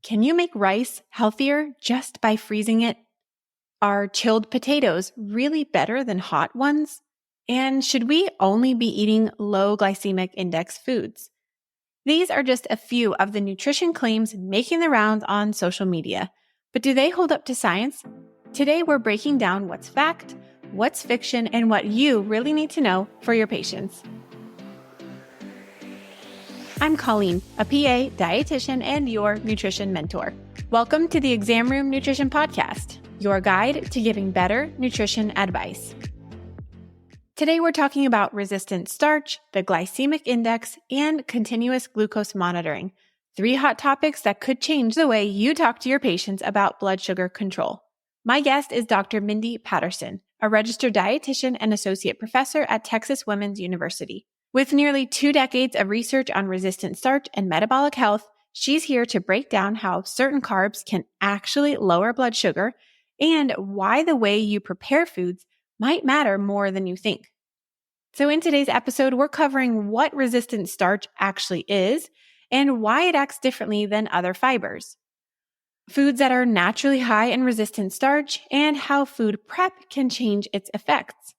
Can you make rice healthier just by freezing it? Are chilled potatoes really better than hot ones? And should we only be eating low glycemic index foods? These are just a few of the nutrition claims making the rounds on social media. But do they hold up to science? Today, we're breaking down what's fact, what's fiction, and what you really need to know for your patients. I'm Colleen, a PA, dietitian, and your nutrition mentor. Welcome to the Exam Room Nutrition Podcast, your guide to giving better nutrition advice. Today, we're talking about resistant starch, the glycemic index, and continuous glucose monitoring, 3 hot topics that could change the way you talk to your patients about blood sugar control. My guest is Dr. Mindy Patterson, a registered dietitian and associate professor at Texas Women's University. With nearly 2 decades of research on resistant starch and metabolic health, she's here to break down how certain carbs can actually lower blood sugar and why the way you prepare foods might matter more than you think. So in today's episode, we're covering what resistant starch actually is and why it acts differently than other fibers, foods that are naturally high in resistant starch, and how food prep can change its effects,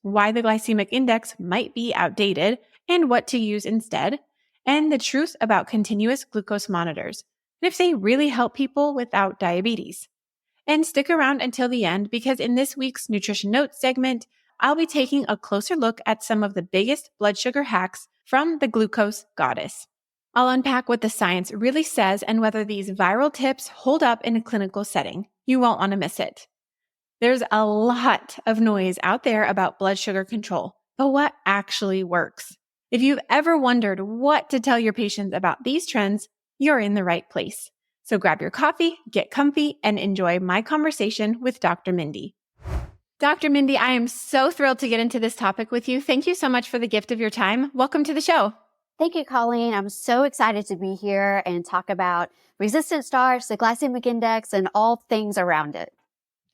why the glycemic index might be outdated and what to use instead, and the truth about continuous glucose monitors, and if they really help people without diabetes. And stick around until the end because in this week's Nutrition Notes segment, I'll be taking a closer look at some of the biggest blood sugar hacks from the glucose goddess. I'll unpack what the science really says and whether these viral tips hold up in a clinical setting. You won't want to miss it. There's a lot of noise out there about blood sugar control, but what actually works? If you've ever wondered what to tell your patients about these trends, you're in the right place. So grab your coffee, get comfy, and enjoy my conversation with Dr. Mindy. Dr. Mindy, I am so thrilled to get into this topic with you. Thank you so much for the gift of your time. Welcome to the show. Thank you, Colleen. I'm so excited to be here and talk about resistant starch, the glycemic index, and all things around it.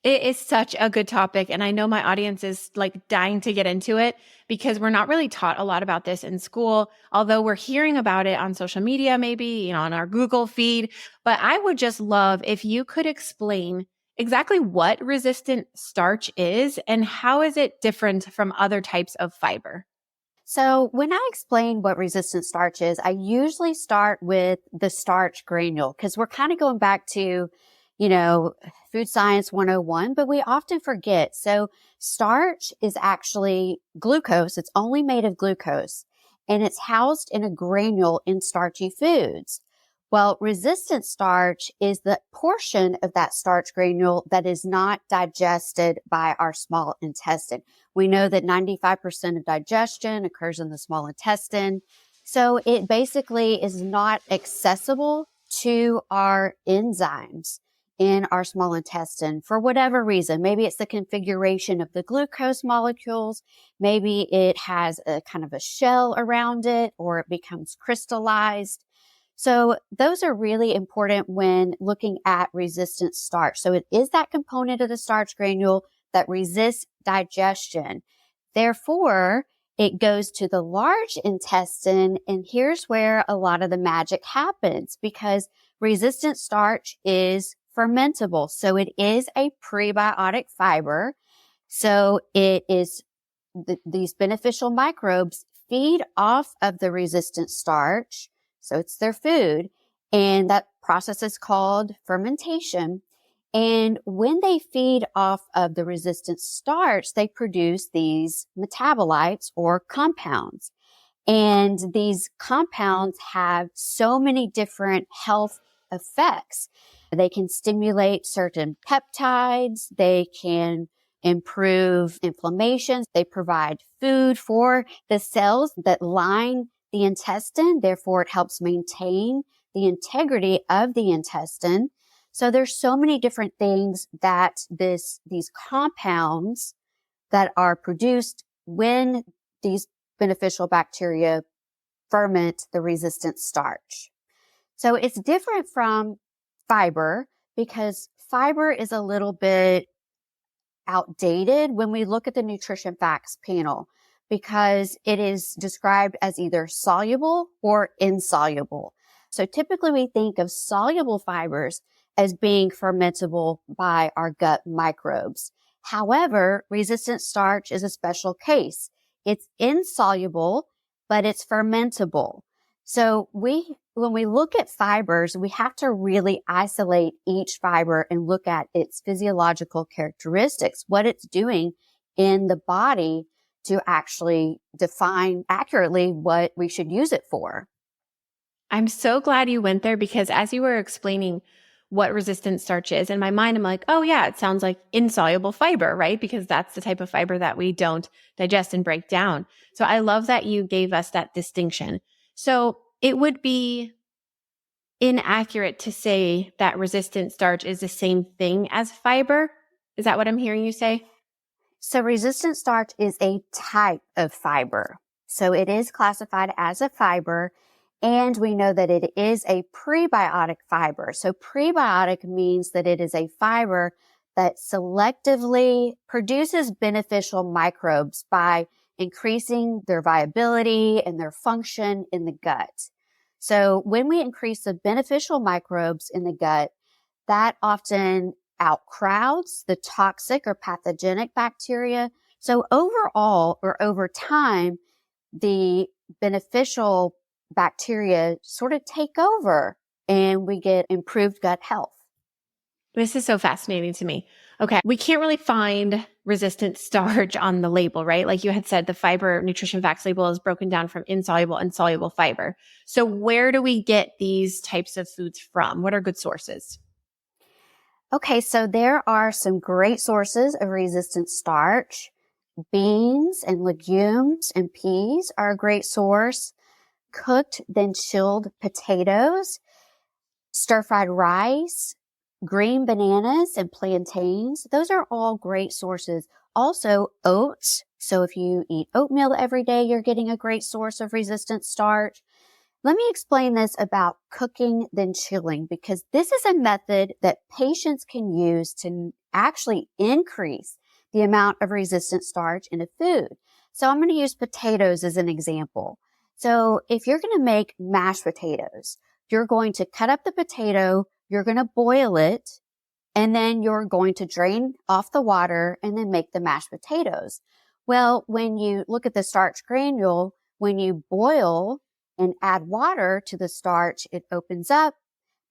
It is such a good topic, and I know my audience is dying to get into it because we're not really taught a lot about this in school, although we're hearing about it on social media, maybe, on our Google feed. But I would just love if you could explain exactly what resistant starch is and how is it different from other types of fiber? So when I explain what resistant starch is, I usually start with the starch granule because we're kind of going back to Food Science 101, but we often forget. So starch is actually glucose. It's only made of glucose, and it's housed in a granule in starchy foods. Well, resistant starch is the portion of that starch granule that is not digested by our small intestine. We know that 95% of digestion occurs in the small intestine. So it basically is not accessible to our enzymes in our small intestine for whatever reason. Maybe it's the configuration of the glucose molecules. Maybe it has a kind of a shell around it, or it becomes crystallized. So those are really important when looking at resistant starch. So it is that component of the starch granule that resists digestion. Therefore, it goes to the large intestine, and here's where a lot of the magic happens because resistant starch is fermentable. So it is a prebiotic fiber. So it is these beneficial microbes feed off of the resistant starch. So it's their food. And that process is called fermentation. And when they feed off of the resistant starch, they produce these metabolites or compounds. And these compounds have so many different health effects. They can stimulate certain peptides. They can improve inflammation. They provide food for the cells that line the intestine. Therefore, it helps maintain the integrity of the intestine. So there's so many different things that these compounds that are produced when these beneficial bacteria ferment the resistant starch. So it's different from fiber because fiber is a little bit outdated when we look at the nutrition facts panel because it is described as either soluble or insoluble. So typically we think of soluble fibers as being fermentable by our gut microbes. However, resistant starch is a special case. It's insoluble, but it's fermentable. So when we look at fibers, we have to really isolate each fiber and look at its physiological characteristics, what it's doing in the body to actually define accurately what we should use it for. I'm so glad you went there because as you were explaining what resistant starch is, in my mind, I'm like, oh yeah, it sounds like insoluble fiber, right? Because that's the type of fiber that we don't digest and break down. So I love that you gave us that distinction. So it would be inaccurate to say that resistant starch is the same thing as fiber. Is that what I'm hearing you say? So resistant starch is a type of fiber. So it is classified as a fiber, and we know that it is a prebiotic fiber. So prebiotic means that it is a fiber that selectively produces beneficial microbes by increasing their viability and their function in the gut. So when we increase the beneficial microbes in the gut, that often outcrowds the toxic or pathogenic bacteria. So overall, or over time, the beneficial bacteria sort of take over and we get improved gut health. This is so fascinating to me. Okay. We can't really find resistant starch on the label, right? Like you had said, the fiber nutrition facts label is broken down from insoluble and soluble fiber. So where do we get these types of foods from? What are good sources? Okay, so there are some great sources of resistant starch. Beans and legumes and peas are a great source. Cooked, then chilled potatoes, stir-fried rice, green bananas and plantains. Those are all great sources. Also, oats. So if you eat oatmeal every day, you're getting a great source of resistant starch. Let me explain this about cooking then chilling, because this is a method that patients can use to actually increase the amount of resistant starch in a food. So I'm going to use potatoes as an example. So if you're going to make mashed potatoes, you're going to cut up the potato, you're going to boil it, and then you're going to drain off the water and then make the mashed potatoes. Well, when you look at the starch granule, when you boil and add water to the starch, it opens up.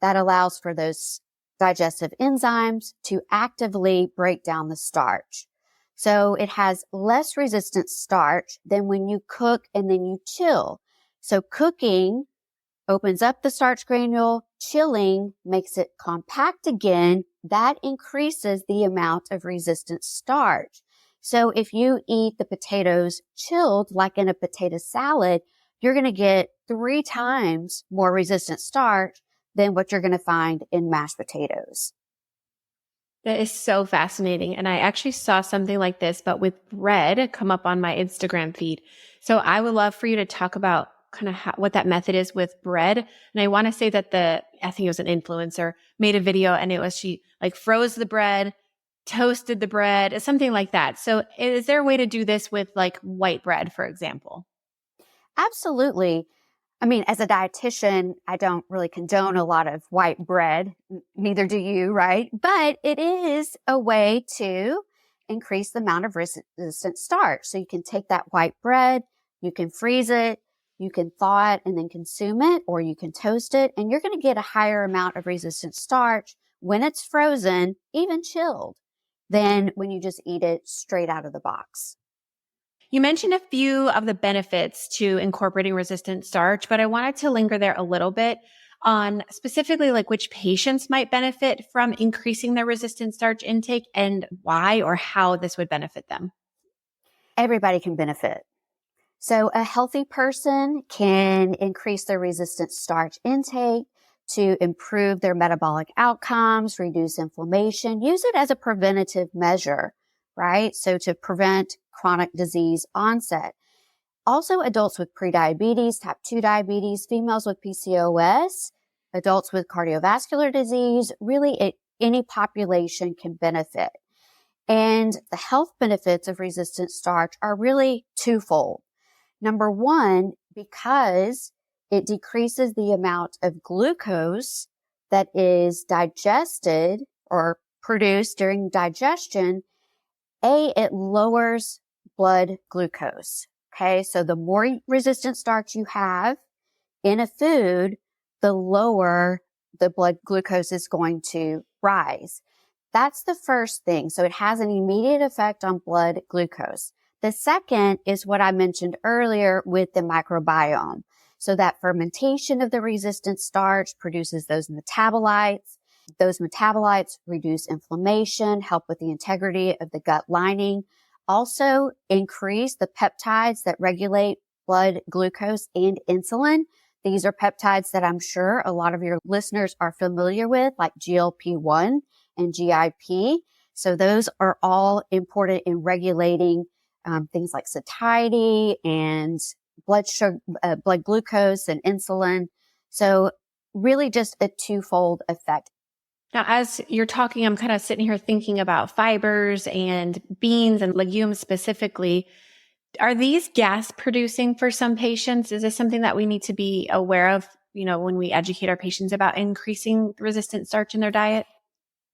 That allows for those digestive enzymes to actively break down the starch. So it has less resistant starch than when you cook and then you chill. So cooking opens up the starch granule, chilling makes it compact again. That increases the amount of resistant starch. So if you eat the potatoes chilled, like in a potato salad, you're going to get 3 times more resistant starch than what you're going to find in mashed potatoes. That is so fascinating. And I actually saw something like this, but with bread come up on my Instagram feed. So I would love for you to talk about kind of what that method is with bread. And I want to say that I think it was an influencer, made a video and she like froze the bread, toasted the bread, something like that. So is there a way to do this with like white bread, for example? Absolutely. I mean, as a dietitian, I don't really condone a lot of white bread. Neither do you, right? But it is a way to increase the amount of resistant starch. So you can take that white bread, you can freeze it, you can thaw it and then consume it, or you can toast it, and you're going to get a higher amount of resistant starch when it's frozen, even chilled, than when you just eat it straight out of the box. You mentioned a few of the benefits to incorporating resistant starch, but I wanted to linger there a little bit on specifically like which patients might benefit from increasing their resistant starch intake and why or how this would benefit them. Everybody can benefit. So a healthy person can increase their resistant starch intake to improve their metabolic outcomes, reduce inflammation, use it as a preventative measure, right? So to prevent chronic disease onset. Also, adults with prediabetes, type 2 diabetes, females with PCOS, adults with cardiovascular disease, really any population can benefit. And the health benefits of resistant starch are really twofold. Number one, because it decreases the amount of glucose that is digested or produced during digestion. It lowers blood glucose. Okay. So the more resistant starch you have in a food, the lower the blood glucose is going to rise. That's the first thing. So it has an immediate effect on blood glucose. The second is what I mentioned earlier with the microbiome. So that fermentation of the resistant starch produces those metabolites. Those metabolites reduce inflammation, help with the integrity of the gut lining, also increase the peptides that regulate blood glucose and insulin. These are peptides that I'm sure a lot of your listeners are familiar with, like GLP-1 and GIP. So those are all important in regulating things like satiety and blood sugar, blood glucose and insulin. So really just a twofold effect. Now, as you're talking, I'm kind of sitting here thinking about fibers and beans and legumes specifically. Are these gas producing for some patients? Is this something that we need to be aware of, when we educate our patients about increasing resistant starch in their diet?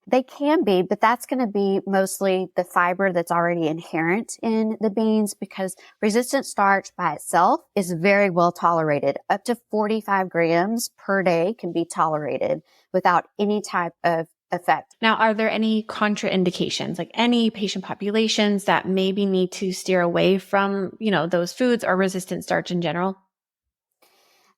They can be, but that's going to be mostly the fiber that's already inherent in the beans, because resistant starch by itself is very well tolerated. Up to 45 grams per day can be tolerated without any type of effect. Now, are there any contraindications, like any patient populations that maybe need to steer away from, those foods or resistant starch in general?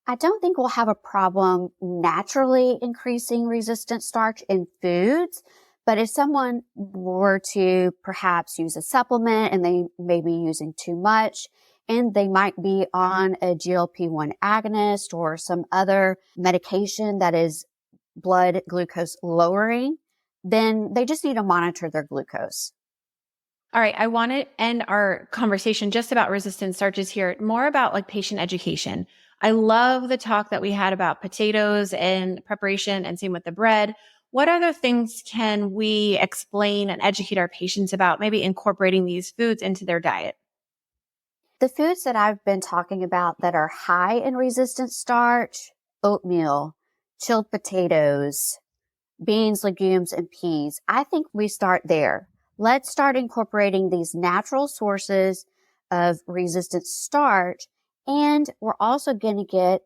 I don't think we'll have a problem naturally increasing resistant starch in foods, but if someone were to perhaps use a supplement and they may be using too much, and they might be on a GLP-1 agonist or some other medication that is blood glucose lowering, then they just need to monitor their glucose. All right. I want to end our conversation just about resistant starches here, more about like patient education. I love the talk that we had about potatoes and preparation, and same with the bread. What other things can we explain and educate our patients about maybe incorporating these foods into their diet? The foods that I've been talking about that are high in resistant starch: oatmeal, chilled potatoes, beans, legumes, and peas. I think we start there. Let's start incorporating these natural sources of resistant starch. And we're also going to get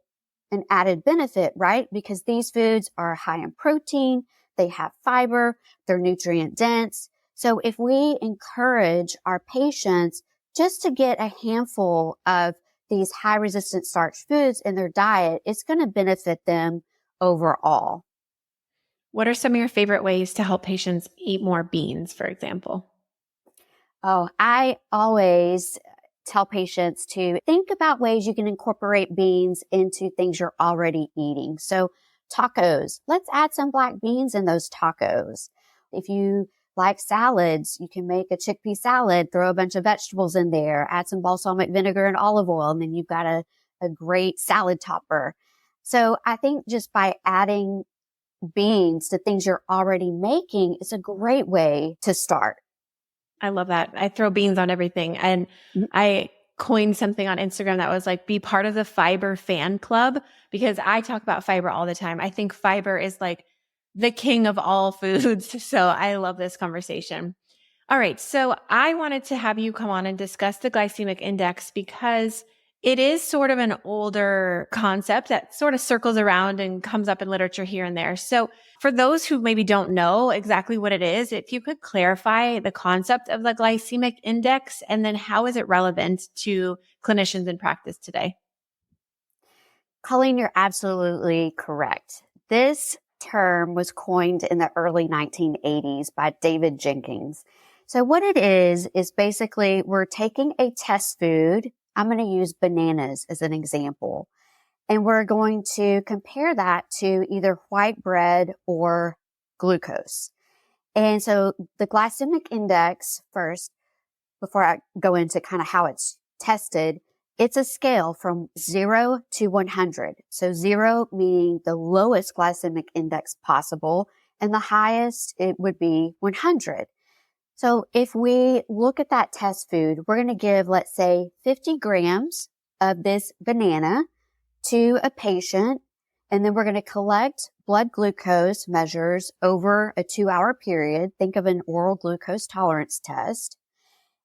an added benefit, right? Because these foods are high in protein, they have fiber, they're nutrient dense. So if we encourage our patients just to get a handful of these high resistant starch foods in their diet, it's going to benefit them overall. What are some of your favorite ways to help patients eat more beans, for example? Oh, I always tell patients to think about ways you can incorporate beans into things you're already eating. So tacos, let's add some black beans in those tacos. If you like salads, you can make a chickpea salad, throw a bunch of vegetables in there, add some balsamic vinegar and olive oil, and then you've got a great salad topper. So I think just by adding beans to things you're already making is a great way to start. I love that. I throw beans on everything. And I coined something on Instagram that was like, be part of the fiber fan club, because I talk about fiber all the time. I think fiber is like the king of all foods. So I love this conversation. All right. So I wanted to have you come on and discuss the glycemic index, because it is sort of an older concept that sort of circles around and comes up in literature here and there. So for those who maybe don't know exactly what it is, if you could clarify the concept of the glycemic index, and then how is it relevant to clinicians in practice today? Colleen, you're absolutely correct. This term was coined in the early 1980s by David Jenkins. So what it is basically we're taking a test food. I'm going to use bananas as an example. And we're going to compare that to either white bread or glucose. And so the glycemic index first, before I go into kind of how it's tested, it's a scale from 0 to 100. So 0 meaning the lowest glycemic index possible, and the highest, it would be 100. So if we look at that test food, we're going to give, let's say, 50 grams of this banana to a patient, and then we're going to collect blood glucose measures over a 2-hour period. Think of an oral glucose tolerance test.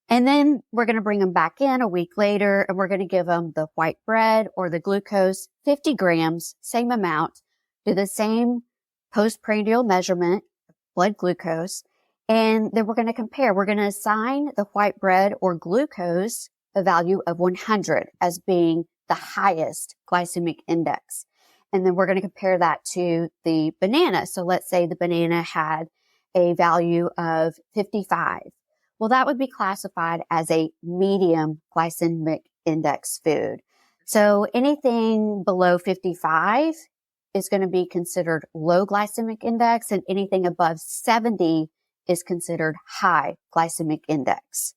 And then we're going to bring them back in a week later, and we're going to give them the white bread or the glucose, 50 grams, same amount, do the same postprandial measurement, blood glucose, and then we're going to compare. We're going to assign the white bread or glucose a value of 100 as being the highest glycemic index. And then we're going to compare that to the banana. So let's say the banana had a value of 55. Well, that would be classified as a medium glycemic index food. So anything below 55 is going to be considered low glycemic index, and anything above 70 is considered high glycemic index.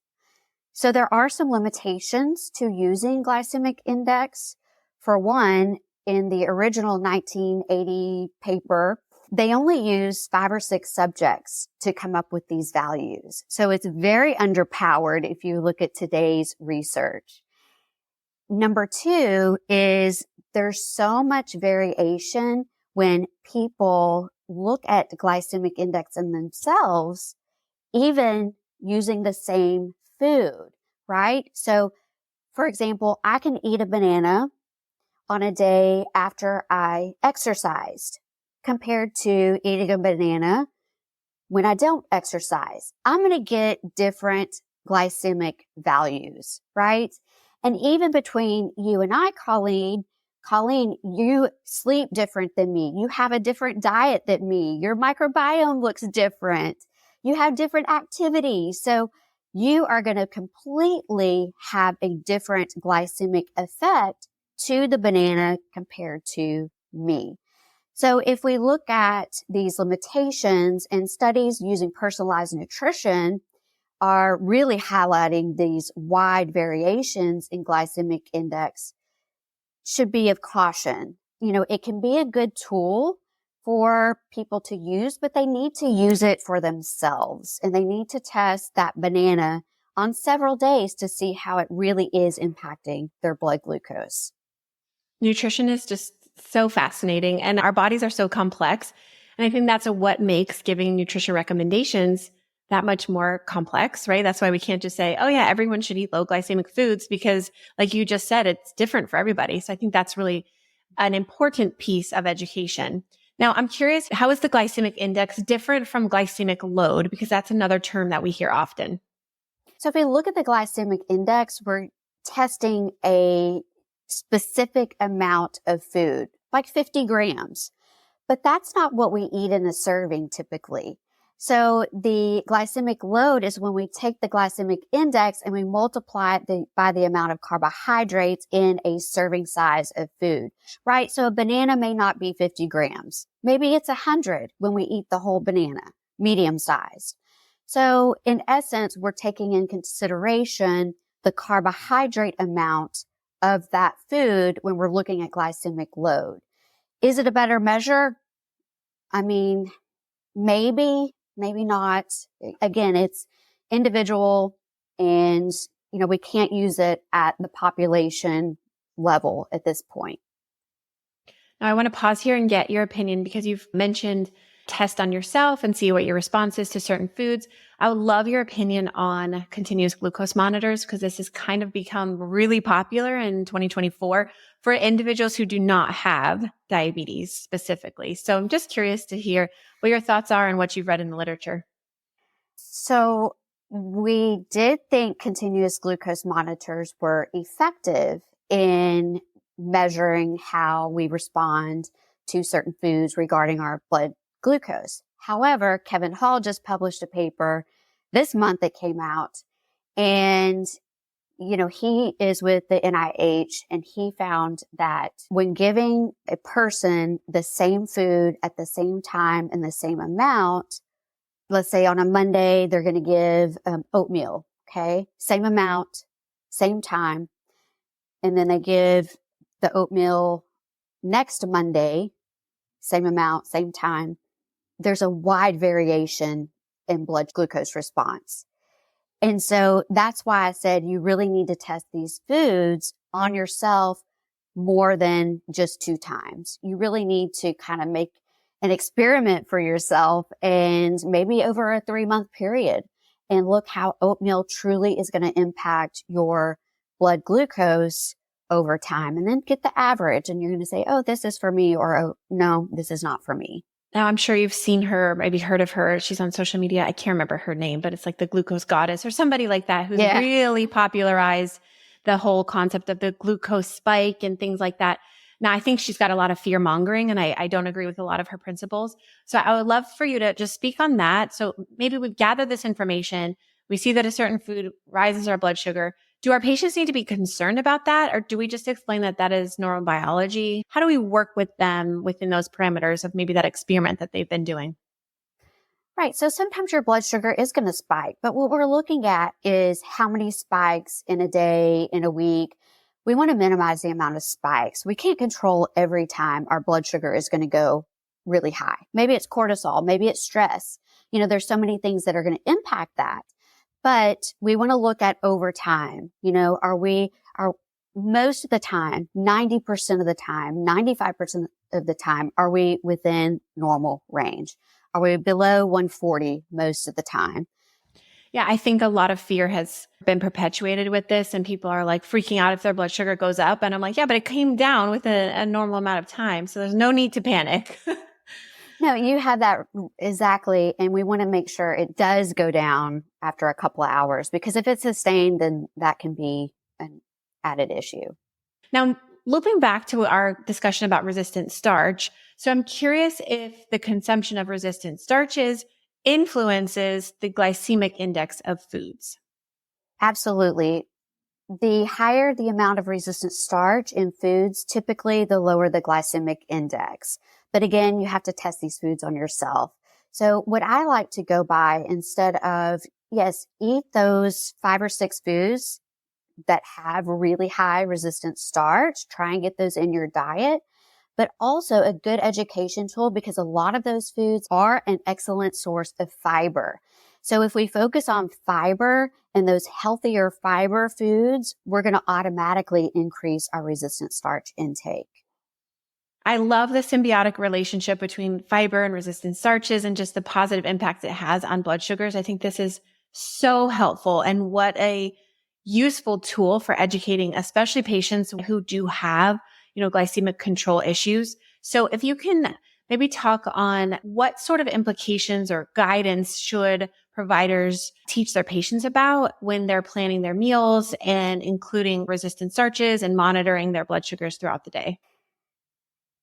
So there are some limitations to using glycemic index. For one, in the original 1980 paper, they only used 5 or 6 subjects to come up with these values. So it's very underpowered if you look at today's research. Number 2 is there's so much variation when people look at the glycemic index in themselves, even using the same food, right? So, for example, I can eat a banana on a day after I exercised compared to eating a banana when I don't exercise. I'm going to get different glycemic values, right? And even between you and I, Colleen, you sleep different than me. You have a different diet than me. Your microbiome looks different. You have different activities. So you are going to completely have a different glycemic effect to the banana compared to me. So if we look at these limitations, and studies using personalized nutrition are really highlighting these wide variations in glycemic index, should be of caution. You know, it can be a good tool for people to use, but they need to use it for themselves, and they need to test that banana on several days to see how it really is impacting their blood glucose. Nutrition is just so fascinating, and our bodies are so complex. And I think that's what makes giving nutrition recommendations that much more complex, right? That's why we can't just say, oh yeah, everyone should eat low glycemic foods, because like you just said, it's different for everybody. So I think that's really an important piece of education. Now, I'm curious, how is the glycemic index different from glycemic load? Because that's another term that we hear often. So if we look at the glycemic index, we're testing a specific amount of food, like 50 grams. But that's not what we eat in a serving typically. So the glycemic load is when we take the glycemic index and we multiply it by the amount of carbohydrates in a serving size of food, right? So a banana may not be 50 grams. Maybe it's 100 when we eat the whole banana, medium sized. So in essence, we're taking in consideration the carbohydrate amount of that food when we're looking at glycemic load. Is it a better measure? I mean, maybe not. Again, it's individual, and, you know, we can't use it at the population level at this point. Now, I want to pause here and get your opinion, because you've mentioned test on yourself and see what your response is to certain foods. I would love your opinion on continuous glucose monitors, because this has kind of become really popular in 2024 for individuals who do not have diabetes specifically. So I'm just curious to hear what your thoughts are and what you've read in the literature. So we did think continuous glucose monitors were effective in measuring how we respond to certain foods regarding our blood glucose. However, Kevin Hall just published a paper this month that came out, and, you know, he is with the NIH, and he found that when giving a person the same food at the same time and the same amount, let's say on a Monday, they're going to give oatmeal, okay? Same amount, same time. And then they give the oatmeal next Monday, same amount, same time. There's a wide variation in blood glucose response. And so that's why I said you really need to test these foods on yourself more than just 2 times. You really need to kind of make an experiment for yourself and maybe over a 3-month period and look how oatmeal truly is going to impact your blood glucose over time, and then get the average, and you're going to say, oh, this is for me, or oh, no, this is not for me. Now, I'm sure you've seen her, maybe heard of her. She's on social media. I can't remember her name, but it's like the glucose goddess or somebody like that who's really popularized the whole concept of the glucose spike and things like that. Now, I think she's got a lot of fear mongering, and I don't agree with a lot of her principles. So I would love for you to just speak on that. So maybe we've gathered this information. We see that a certain food rises our blood sugar. Do our patients need to be concerned about that? Or do we just explain that that is normal biology? How do we work with them within those parameters of maybe that experiment that they've been doing? Right. So sometimes your blood sugar is going to spike, but what we're looking at is how many spikes in a day, in a week. We want to minimize the amount of spikes. We can't control every time our blood sugar is going to go really high. Maybe it's cortisol. Maybe it's stress. There's so many things that are going to impact that. But we want to look at over time. Are most of the time, 90% of the time, 95% of the time, are we within normal range? Are we below 140 most of the time? Yeah, I think a lot of fear has been perpetuated with this, and people are like freaking out if their blood sugar goes up. And I'm like, yeah, but it came down within a normal amount of time. So there's no need to panic. No, you have that exactly. And we want to make sure it does go down after a couple of hours, because if it's sustained, then that can be an added issue. Now, looping back to our discussion about resistant starch. So I'm curious if the consumption of resistant starches influences the glycemic index of foods. Absolutely. The higher the amount of resistant starch in foods, typically the lower the glycemic index. But again, you have to test these foods on yourself. So what I like to go by, instead of, yes, eat those 5 or 6 foods that have really high resistant starch, try and get those in your diet, but also a good education tool, because a lot of those foods are an excellent source of fiber. So if we focus on fiber and those healthier fiber foods, we're going to automatically increase our resistant starch intake. I love the symbiotic relationship between fiber and resistant starches and just the positive impact it has on blood sugars. I think this is so helpful, and what a useful tool for educating, especially patients who do have, glycemic control issues. So if you can maybe talk on what sort of implications or guidance should providers teach their patients about when they're planning their meals and including resistant starches and monitoring their blood sugars throughout the day.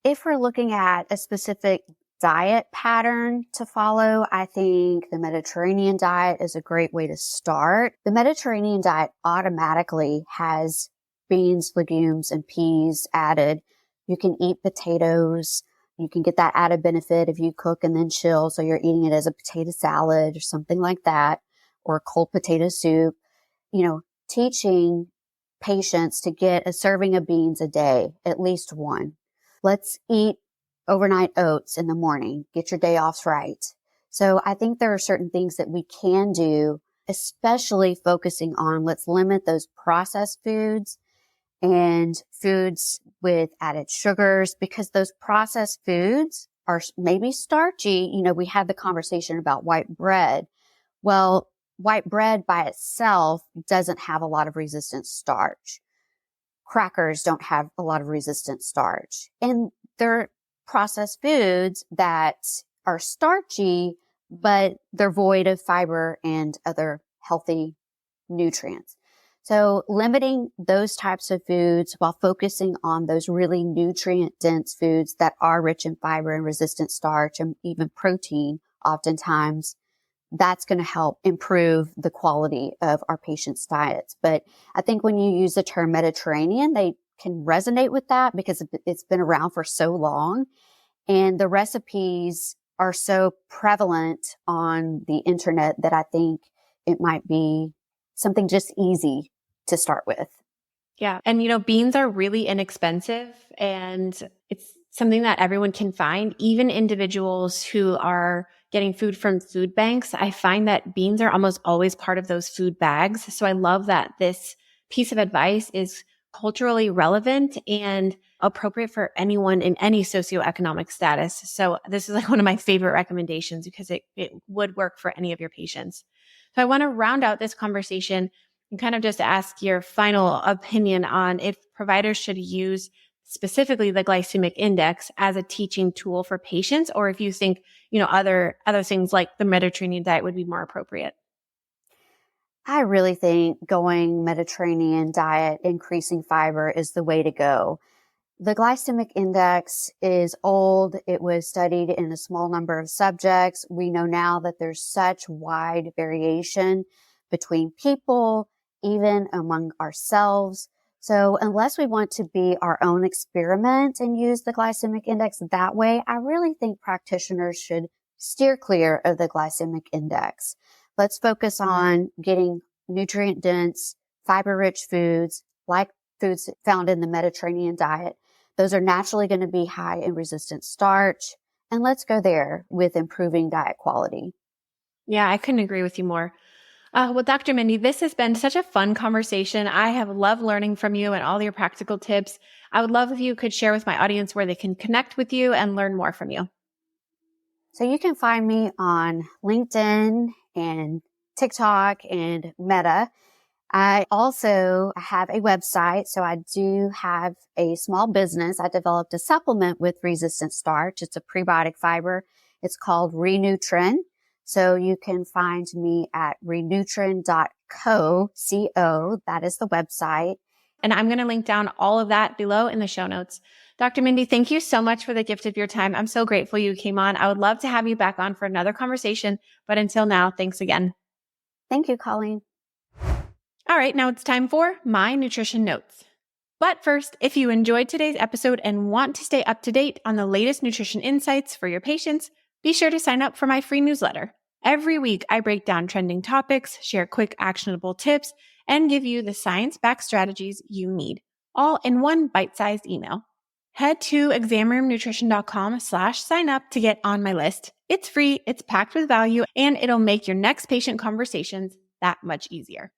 If we're looking at a specific diet pattern to follow, I think the Mediterranean diet is a great way to start. The Mediterranean diet automatically has beans, legumes, and peas added. You can eat potatoes. You can get that added benefit if you cook and then chill. So you're eating it as a potato salad or something like that, or a cold potato soup. Teaching patients to get a serving of beans a day, at least one. Let's eat overnight oats in the morning. Get your day offs right. So I think there are certain things that we can do, especially focusing on, let's limit those processed foods and foods with added sugars, because those processed foods are maybe starchy. We had the conversation about white bread. Well, white bread by itself doesn't have a lot of resistant starch. Crackers don't have a lot of resistant starch. And they're processed foods that are starchy, but they're void of fiber and other healthy nutrients. So limiting those types of foods while focusing on those really nutrient-dense foods that are rich in fiber and resistant starch and even protein, oftentimes, that's going to help improve the quality of our patients' diets. But I think when you use the term Mediterranean, they can resonate with that because it's been around for so long. And the recipes are so prevalent on the internet that I think it might be something just easy to start with. Yeah. And, beans are really inexpensive, and it's something that everyone can find, even individuals who are getting food from food banks. I find that beans are almost always part of those food bags. So I love that this piece of advice is culturally relevant and appropriate for anyone in any socioeconomic status. So this is like one of my favorite recommendations because it would work for any of your patients. So I want to round out this conversation and kind of just ask your final opinion on if providers should use specifically the glycemic index as a teaching tool for patients, or if you think, other things like the Mediterranean diet would be more appropriate. I really think going Mediterranean diet, increasing fiber is the way to go. The glycemic index is old. It was studied in a small number of subjects. We know now that there's such wide variation between people, even among ourselves. So unless we want to be our own experiment and use the glycemic index that way, I really think practitioners should steer clear of the glycemic index. Let's focus on getting nutrient-dense, fiber-rich foods like foods found in the Mediterranean diet. Those are naturally going to be high in resistant starch. And let's go there with improving diet quality. Yeah, I couldn't agree with you more. Well, Dr. Mindy, this has been such a fun conversation. I have loved learning from you and all your practical tips. I would love if you could share with my audience where they can connect with you and learn more from you. So you can find me on LinkedIn and TikTok and Meta. I also have a website, so I do have a small business. I developed a supplement with resistant starch. It's a prebiotic fiber. It's called Renutrin. So you can find me at renutrin.co, C-O. That is the website. And I'm going to link down all of that below in the show notes. Dr. Mindy, thank you so much for the gift of your time. I'm so grateful you came on. I would love to have you back on for another conversation. But until now, thanks again. Thank you, Colleen. All right, now it's time for my nutrition notes. But first, if you enjoyed today's episode and want to stay up to date on the latest nutrition insights for your patients, be sure to sign up for my free newsletter. Every week, I break down trending topics, share quick actionable tips, and give you the science-backed strategies you need, all in one bite-sized email. Head to examroomnutrition.com/sign up to get on my list. It's free, it's packed with value, and it'll make your next patient conversations that much easier.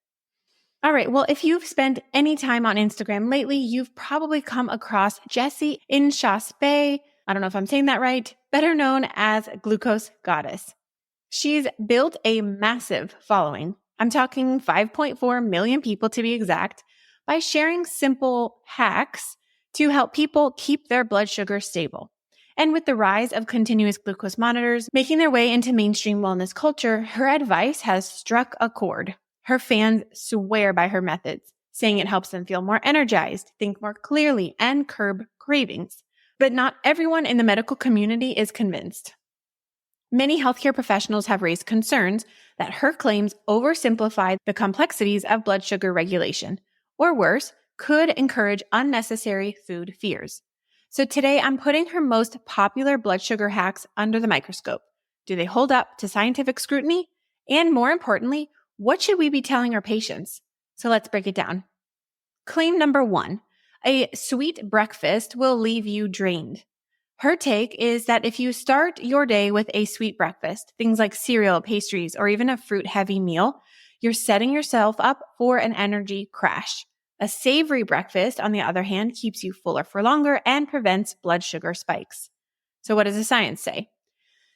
All right, well, if you've spent any time on Instagram lately, you've probably come across Jessie Inchauspé. I don't know if I'm saying that right, better known as Glucose Goddess. She's built a massive following. I'm talking 5.4 million people to be exact, by sharing simple hacks to help people keep their blood sugar stable. And with the rise of continuous glucose monitors making their way into mainstream wellness culture, her advice has struck a chord. Her fans swear by her methods, saying it helps them feel more energized, think more clearly, and curb cravings. But not everyone in the medical community is convinced. Many healthcare professionals have raised concerns that her claims oversimplify the complexities of blood sugar regulation, or worse, could encourage unnecessary food fears. So today I'm putting her most popular blood sugar hacks under the microscope. Do they hold up to scientific scrutiny? And more importantly, what should we be telling our patients? So let's break it down. Claim number 1, a sweet breakfast will leave you drained. Her take is that if you start your day with a sweet breakfast, things like cereal, pastries, or even a fruit-heavy meal, you're setting yourself up for an energy crash. A savory breakfast, on the other hand, keeps you fuller for longer and prevents blood sugar spikes. So what does the science say?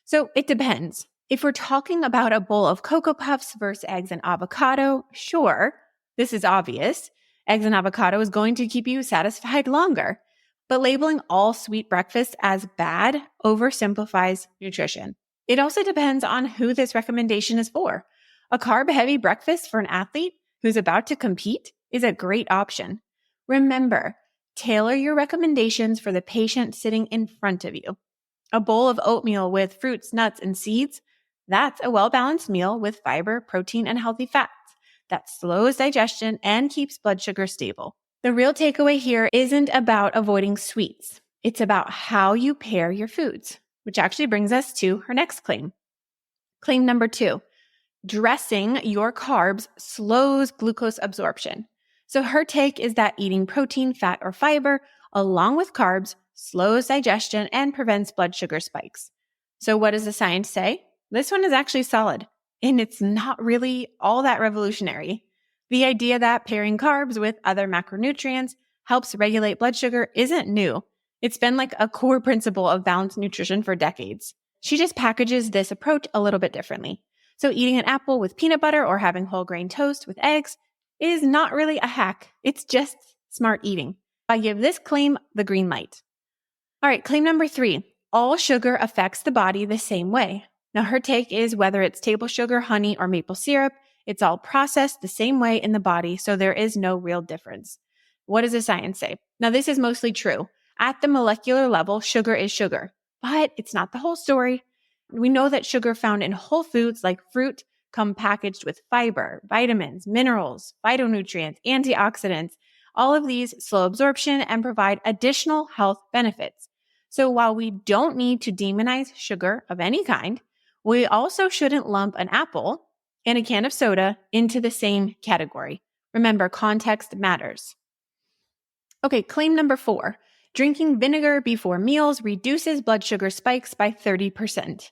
So it depends. If we're talking about a bowl of Cocoa Puffs versus eggs and avocado, sure, this is obvious. Eggs and avocado is going to keep you satisfied longer. But labeling all sweet breakfasts as bad oversimplifies nutrition. It also depends on who this recommendation is for. A carb-heavy breakfast for an athlete who's about to compete is a great option. Remember, tailor your recommendations for the patient sitting in front of you. A bowl of oatmeal with fruits, nuts, and seeds, that's a well-balanced meal with fiber, protein, and healthy fats that slows digestion and keeps blood sugar stable. The real takeaway here isn't about avoiding sweets. It's about how you pair your foods, which actually brings us to her next claim. Claim number 2, dressing your carbs slows glucose absorption. So her take is that eating protein, fat, or fiber along with carbs slows digestion and prevents blood sugar spikes. So what does the science say? This one is actually solid, and it's not really all that revolutionary. The idea that pairing carbs with other macronutrients helps regulate blood sugar isn't new. It's been like a core principle of balanced nutrition for decades. She just packages this approach a little bit differently. So eating an apple with peanut butter or having whole grain toast with eggs is not really a hack. It's just smart eating. I give this claim the green light. All right, claim number 3. All sugar affects the body the same way. Now, her take is whether it's table sugar, honey, or maple syrup, it's all processed the same way in the body, so there is no real difference. What does the science say? Now, this is mostly true. At the molecular level, sugar is sugar, but it's not the whole story. We know that sugar found in whole foods like fruit come packaged with fiber, vitamins, minerals, phytonutrients, antioxidants. All of these slow absorption and provide additional health benefits. So while we don't need to demonize sugar of any kind, we also shouldn't lump an apple and a can of soda into the same category. Remember, context matters. Okay, claim number 4. Drinking vinegar before meals reduces blood sugar spikes by 30%.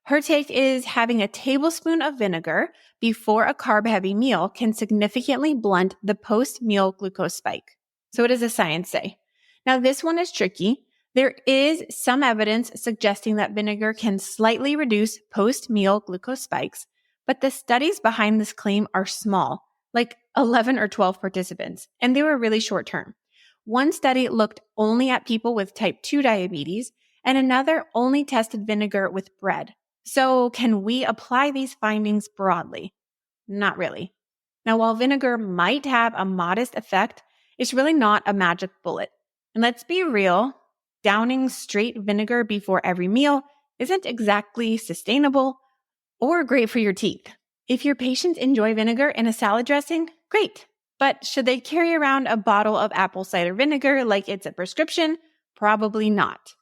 Her take is having a tablespoon of vinegar before a carb-heavy meal can significantly blunt the post-meal glucose spike. So what does the science say? Now, this one is tricky. There is some evidence suggesting that vinegar can slightly reduce post-meal glucose spikes, but the studies behind this claim are small, like 11 or 12 participants, and they were really short-term. One study looked only at people with type 2 diabetes, and another only tested vinegar with bread. So can we apply these findings broadly? Not really. Now, while vinegar might have a modest effect, it's really not a magic bullet. And let's be real, downing straight vinegar before every meal isn't exactly sustainable or great for your teeth. If your patients enjoy vinegar in a salad dressing, great. But should they carry around a bottle of apple cider vinegar like it's a prescription? Probably not.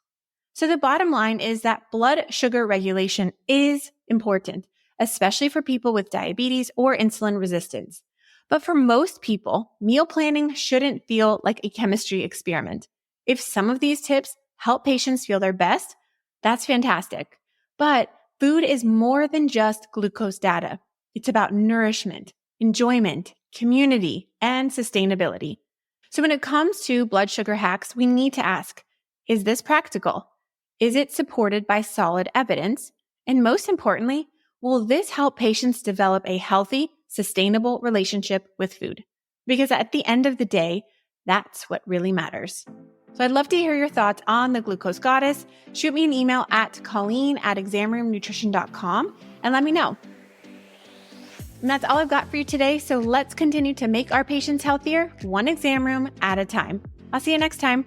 So the bottom line is that blood sugar regulation is important, especially for people with diabetes or insulin resistance. But for most people, meal planning shouldn't feel like a chemistry experiment. If some of these tips help patients feel their best, that's fantastic. But food is more than just glucose data. It's about nourishment, enjoyment, community, and sustainability. So when it comes to blood sugar hacks, we need to ask, is this practical? Is it supported by solid evidence? And most importantly, will this help patients develop a healthy, sustainable relationship with food? Because at the end of the day, that's what really matters. So I'd love to hear your thoughts on the glucose goddess. Shoot me an email at colleen@examroomnutrition.com and let me know. And that's all I've got for you today. So let's continue to make our patients healthier, one exam room at a time. I'll see you next time.